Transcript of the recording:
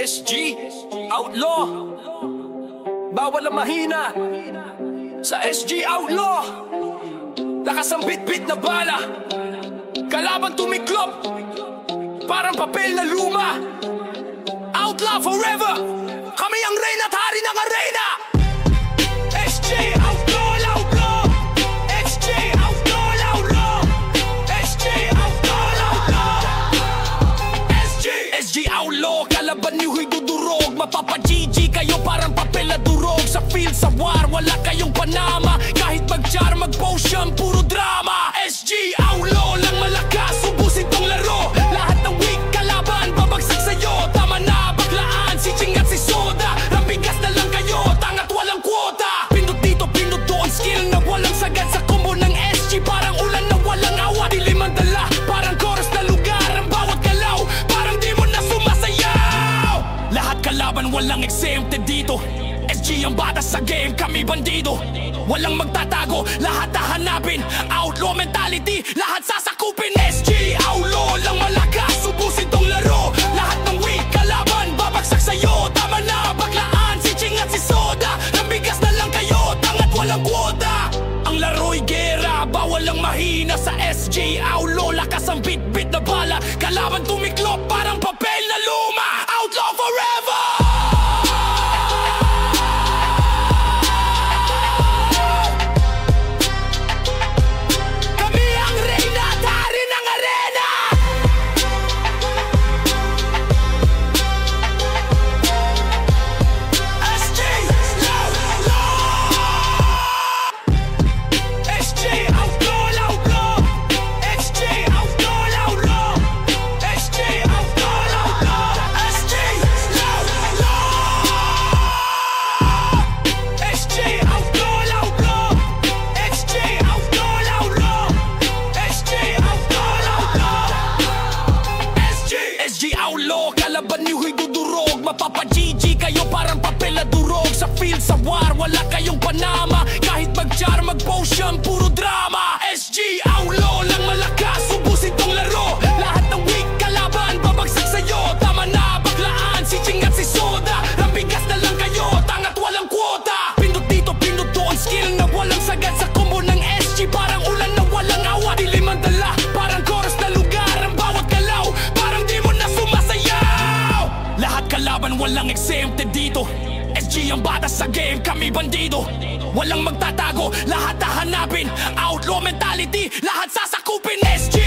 SG, Outlaw. Bawal ang mahina sa SG Outlaw. Lakas ang bit-bit na bala, kalaban tumiklop, parang papel na luma. Outlaw forever, kami ang reyna at hari ng arena. SG Outlaw, Outlaw. SG Outlaw, Outlaw. SG Outlaw, Outlaw. SG Outlaw, kalaban niyo'y dudurog. Mapapa-GG kayo parang papel na durog. Sa field, sa war, wala kayong panama. Kahit mag-jar, mag-potion, puro drama. SG Outlaw lang malakas, ubusin tong laro. Lahat ng weak kalaban, babagsak sa'yo. Tama na, baglaan, si Ching at si Soda. Rambigas na lang kayo, tangat walang kwota. Pindot dito, pindot doon, skill na walang sagad. Sa combo ng SG, parang ulan na walang awa. Dilim ang dala, parang chorus na lugar. Ang bawat galaw, parang di mo na sumasayaw. Lahat kalaban, walang exempted dito. SG ang bata sa game, kami bandido. Walang magtatago, lahat hahanapin. Outlaw mentality, lahat sasakupin. SG Outlaw lang malakas, ubusin tong laro. Lahat ng weak kalaban, babagsak sa'yo. Tama na, baglaan, si Ching at si Soda. Nambigas na lang kayo, tangat walang kwota. Ang laro'y gera, bawal ang mahina sa SG Outlaw. Lakas ang bit-bit na bala, kalaban tumiklop, parang papel na luma. Outlaw forever! Kalaban niyo'y dudurog, mapapa-GG kayo parang papel na durog. Sa field, sa war, wala kayong panama. Kahit mag-jar, mag-potion, puro drama. SG Outlaw lang malakas, ubusin tong laro. Lahat ng weak kalaban, babagsak sa'yo. Tama na, baglaan, si Ching at si Soda. Rambigas na lang kayo, tangat walang kwota. Pindot dito, pindot doon, skill na walang sagad. Sa combo ng SG, parang ulan na walang awa. Dilim ang dala, parang chorus na lugar. Ang bawat galaw, parang di mo na sumasayaw. Lahat kalaban, walang exempted dito. SG ang bata sa game, kami bandido. Walang magtatago, lahat hahanapin. Outlaw mentality, lahat sasakupin. SG